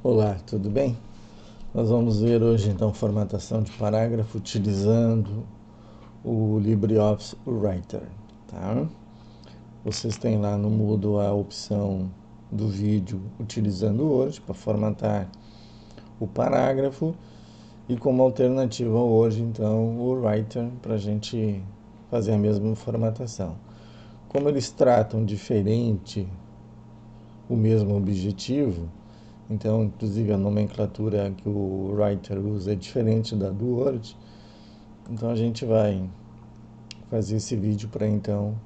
Olá, tudo bem? Nós vamos ver hoje então formatação de parágrafo utilizando o LibreOffice Writer, tá? Vocês têm lá no Moodle a opção do vídeo utilizando o Word para formatar o parágrafo e como alternativa hoje então o Writer para a gente fazer a mesma formatação. Como eles tratam diferente o mesmo objetivo, então, inclusive, a nomenclatura que o Writer usa é diferente da do Word. Então, a gente vai fazer esse vídeo para, então,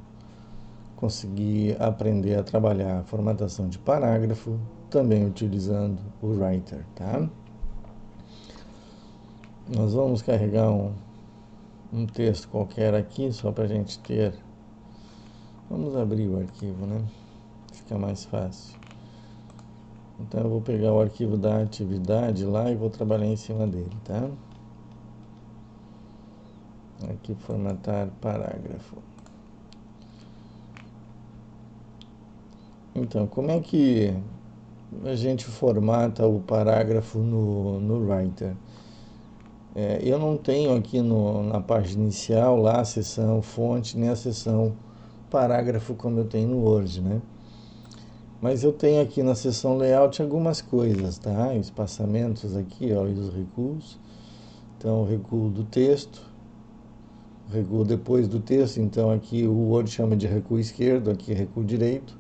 conseguir aprender a trabalhar a formatação de parágrafo, também utilizando o Writer, tá? Nós vamos carregar um texto qualquer aqui, só para a gente ter... Vamos abrir o arquivo, né? Fica mais fácil. Então, eu vou pegar o arquivo da atividade lá e vou trabalhar em cima dele, tá? Aqui, formatar parágrafo. Então, como é que a gente formata o parágrafo no Writer? Eu não tenho aqui na página inicial lá a seção fonte, nem a seção parágrafo como eu tenho no Word, né? Mas eu tenho aqui na seção layout algumas coisas, tá? Espaçamentos aqui, ó, e os recuos. Então, o recuo do texto, o recuo depois do texto. Então, aqui o Word chama de recuo esquerdo, aqui recuo direito.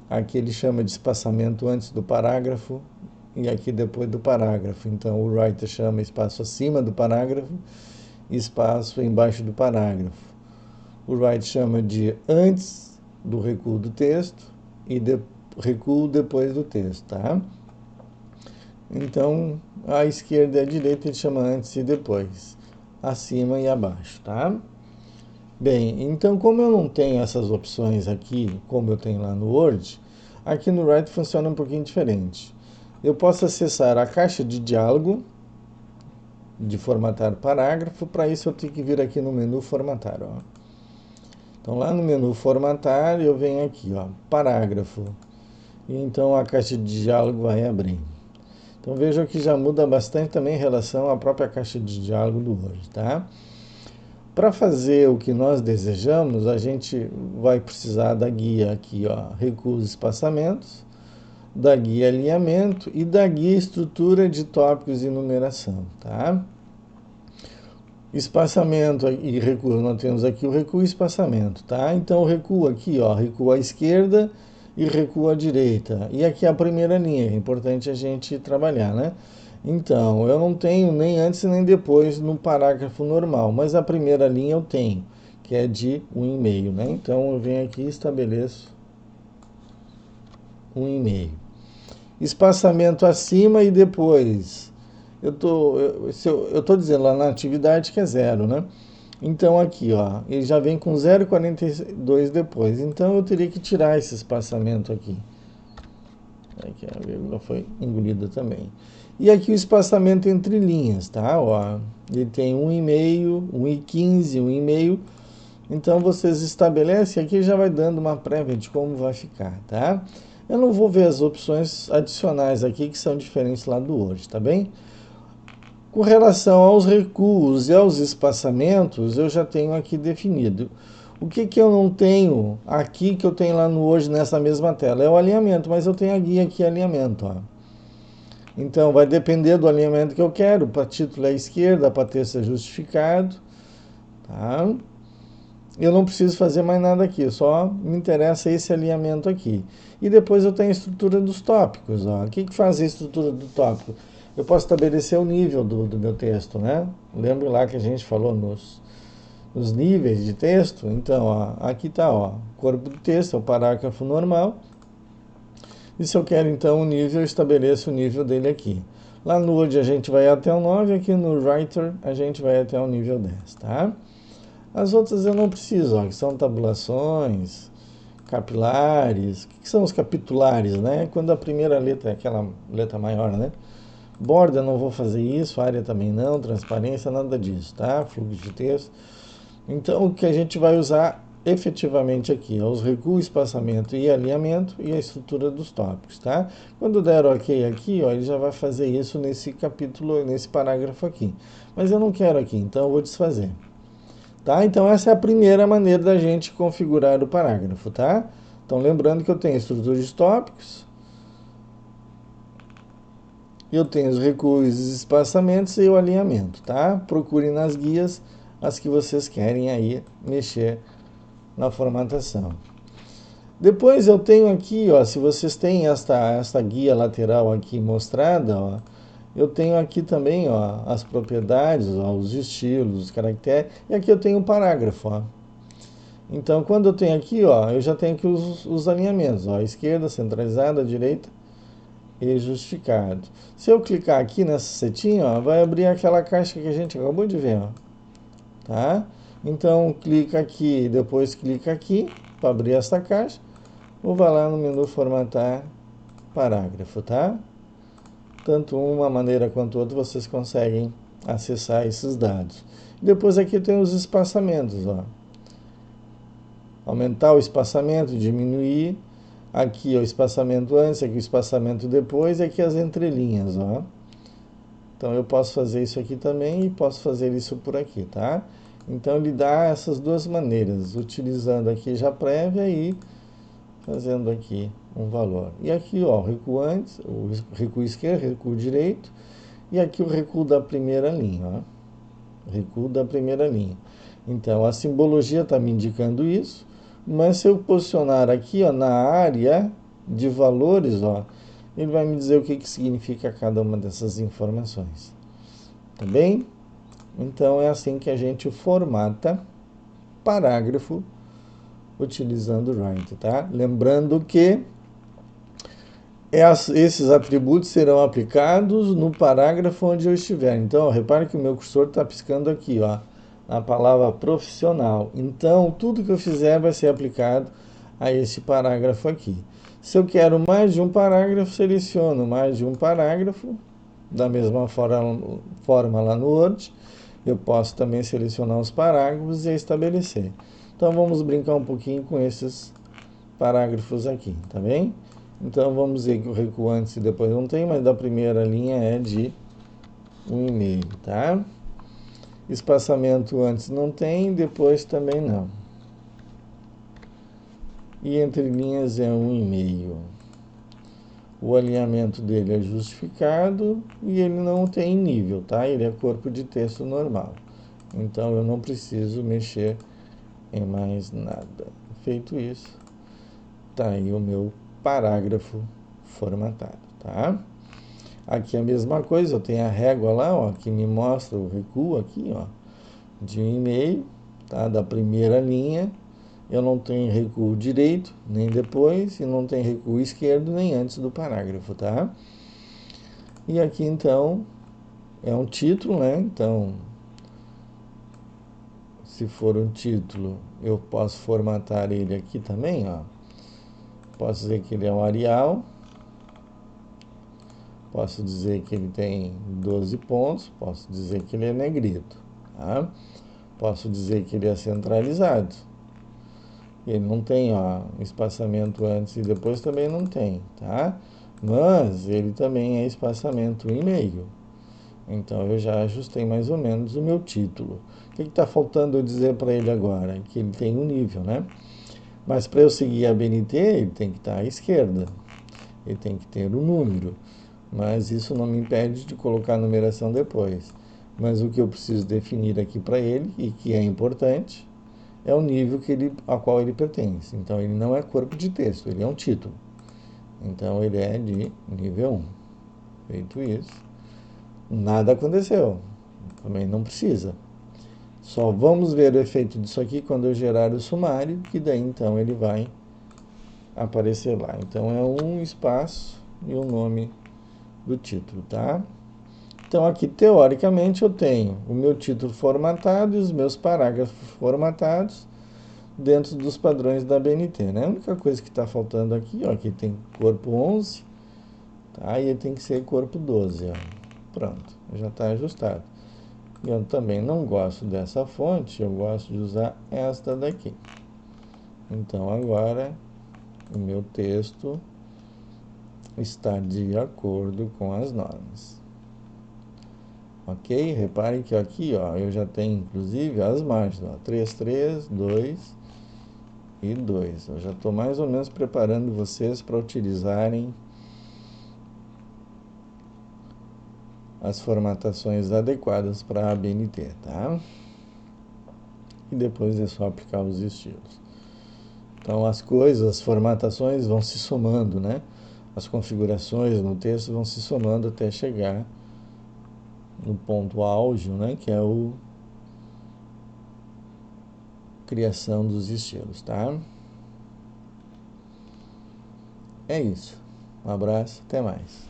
Aqui ele chama de espaçamento antes do parágrafo e aqui depois do parágrafo. Então, o Writer chama espaço acima do parágrafo e espaço embaixo do parágrafo. O Writer chama de antes do recuo do texto e recuo depois do texto, tá? Então, à esquerda e à direita ele chama antes e depois, acima e abaixo, tá? Bem, então como eu não tenho essas opções aqui, como eu tenho lá no Word, aqui no Writer funciona um pouquinho diferente. Eu posso acessar a caixa de diálogo de formatar parágrafo, para isso eu tenho que vir aqui no menu formatar, ó. Então lá no menu formatar eu venho aqui, ó, parágrafo, e então a caixa de diálogo vai abrir. Então vejam que já muda bastante também em relação à própria caixa de diálogo do Word, tá? Para fazer o que nós desejamos, a gente vai precisar da guia aqui, ó, recuos e espaçamentos, da guia alinhamento e da guia estrutura de tópicos e numeração, tá? Espaçamento e recuo, nós temos aqui o recuo e espaçamento, tá? Então o recuo aqui, ó, recuo à esquerda e recuo à direita. E aqui a primeira linha, é importante a gente trabalhar, né? Então, eu não tenho nem antes nem depois no parágrafo normal, mas a primeira linha eu tenho, que é de 1,5, né? Então, eu venho aqui e estabeleço 1,5. Espaçamento acima e depois. Eu tô dizendo lá na atividade que é 0, né? Então, aqui, ó, ele já vem com 0,42 depois. Então, eu teria que tirar esse espaçamento aqui. Aqui a vírgula foi engolida também. E aqui o espaçamento entre linhas, tá? Ó, ele tem 1,5, 1,15, 1,5. Então, vocês estabelecem aqui, já vai dando uma prévia de como vai ficar, tá? Eu não vou ver as opções adicionais aqui, que são diferentes lá do Word, tá bem? Com relação aos recuos e aos espaçamentos, eu já tenho aqui definido. O que eu não tenho aqui, que eu tenho lá no Word nessa mesma tela? É o alinhamento, mas eu tenho a guia aqui, alinhamento, ó. Então, vai depender do alinhamento que eu quero. Para título é à esquerda, para texto é justificado, tá? Eu não preciso fazer mais nada aqui, só me interessa esse alinhamento aqui. E depois eu tenho a estrutura dos tópicos, ó. O que faz a estrutura do tópico? Eu posso estabelecer o nível do meu texto, né? Lembra lá que a gente falou nos níveis de texto? Então, ó, aqui está, ó, corpo do texto, é o parágrafo normal. E se eu quero, então, o nível, eu estabeleço o nível dele aqui. Lá no Word a gente vai até o 9, aqui no Writer a gente vai até o nível 10, tá? As outras eu não preciso, ó, que são tabulações, capilares. O que são os capitulares, né? Quando a primeira letra é aquela letra maior, né? Borda, não vou fazer isso, área também não, transparência, nada disso, tá? Fluxo de texto. Então, o que a gente vai usar efetivamente aqui os recuo, espaçamento e alinhamento e a estrutura dos tópicos, tá? Quando der OK aqui, ó, ele já vai fazer isso nesse capítulo, nesse parágrafo aqui. Mas eu não quero aqui, então eu vou desfazer. Tá? Então essa é a primeira maneira da gente configurar o parágrafo, tá? Então lembrando que eu tenho a estrutura de tópicos, eu tenho os recuos, os espaçamentos e o alinhamento, tá? Procurem nas guias as que vocês querem aí mexer na formatação. Depois eu tenho aqui, ó, se vocês têm esta guia lateral aqui mostrada, ó, eu tenho aqui também, ó, as propriedades, ó, os estilos, os caracteres, e aqui eu tenho um parágrafo, ó. Então, quando eu tenho aqui, ó, eu já tenho aqui os alinhamentos, ó, esquerda, centralizada, direita e justificado. Se eu clicar aqui nessa setinha, ó, vai abrir aquela caixa que a gente acabou de ver, ó, tá? Então, clica aqui, depois clica aqui para abrir essa caixa, ou vai lá no menu formatar parágrafo, tá? Tanto uma maneira quanto outra vocês conseguem acessar esses dados. Depois aqui tem os espaçamentos, ó. Aumentar o espaçamento, diminuir. Aqui o espaçamento antes, aqui o espaçamento depois, e aqui as entrelinhas, ó. Então eu posso fazer isso aqui também e posso fazer isso por aqui, tá? Então ele dá essas duas maneiras, utilizando aqui já prévia e fazendo aqui um valor. E aqui, ó, recuo antes, o recuo esquerdo, recuo direito, e aqui o recuo da primeira linha, ó. Recuo da primeira linha. Então a simbologia está me indicando isso, mas se eu posicionar aqui, ó, na área de valores, ó, ele vai me dizer o que significa cada uma dessas informações. Tá bem? Então é assim que a gente formata parágrafo utilizando o Write, tá? Lembrando que esses atributos serão aplicados no parágrafo onde eu estiver. Então, ó, repare que o meu cursor está piscando aqui, ó, na palavra profissional. Então, tudo que eu fizer vai ser aplicado a esse parágrafo aqui. Se eu quero mais de um parágrafo, seleciono mais de um parágrafo, da mesma forma lá no Word. Eu posso também selecionar os parágrafos e estabelecer. Então, vamos brincar um pouquinho com esses parágrafos aqui, tá bem? Então, vamos dizer que o recuo antes e depois não tem, mas da primeira linha é de 1,5, tá? Espaçamento antes não tem, depois também não. E entre linhas é 1,5. O alinhamento dele é justificado e ele não tem nível, tá? Ele é corpo de texto normal. Então, eu não preciso mexer em mais nada. Feito isso, tá aí o meu parágrafo formatado, tá? Aqui a mesma coisa, eu tenho a régua lá, ó, que me mostra o recuo aqui, ó, de 1,5, tá? Da primeira linha. Eu não tenho recuo direito, nem depois, e não tem recuo esquerdo, nem antes do parágrafo, tá? E aqui, então, é um título, né? Então, se for um título, eu posso formatar ele aqui também, ó. Posso dizer que ele é um Arial. Posso dizer que ele tem 12 pontos. Posso dizer que ele é negrito, tá? Posso dizer que ele é centralizado. Ele não tem, ó, espaçamento antes e depois também não tem, tá? Mas ele também é espaçamento 1,5. Então eu já ajustei mais ou menos o meu título. O que está faltando eu dizer para ele agora? Que ele tem um nível, né? Mas para eu seguir a BNT, ele tem que estar à esquerda. Ele tem que ter o número. Mas isso não me impede de colocar a numeração depois. Mas o que eu preciso definir aqui para ele, e que é importante, é o nível a qual ele pertence. Então, ele não é corpo de texto, ele é um título. Então, ele é de nível 1. Feito isso, nada aconteceu. Também não precisa. Só vamos ver o efeito disso aqui quando eu gerar o sumário, que daí, então, ele vai aparecer lá. Então, é um espaço e o nome do título, tá? Então, aqui, teoricamente, eu tenho o meu título formatado e os meus parágrafos formatados dentro dos padrões da BNT, né? A única coisa que está faltando aqui, ó, aqui tem corpo 11, tá? E tem que ser corpo 12, ó. Pronto, já está ajustado. Eu também não gosto dessa fonte, eu gosto de usar esta daqui. Então agora o meu texto está de acordo com as normas. Ok? Reparem que aqui, ó, eu já tenho inclusive as margens, ó, 3, 3, 2 e 2. Eu já estou mais ou menos preparando vocês para utilizarem as formatações adequadas para a ABNT, tá? E depois é só aplicar os estilos. Então as coisas, as formatações vão se somando, né? As configurações no texto vão se somando até chegar no ponto auge, né? Que é o criação dos estilos, tá? É isso. Um abraço, até mais.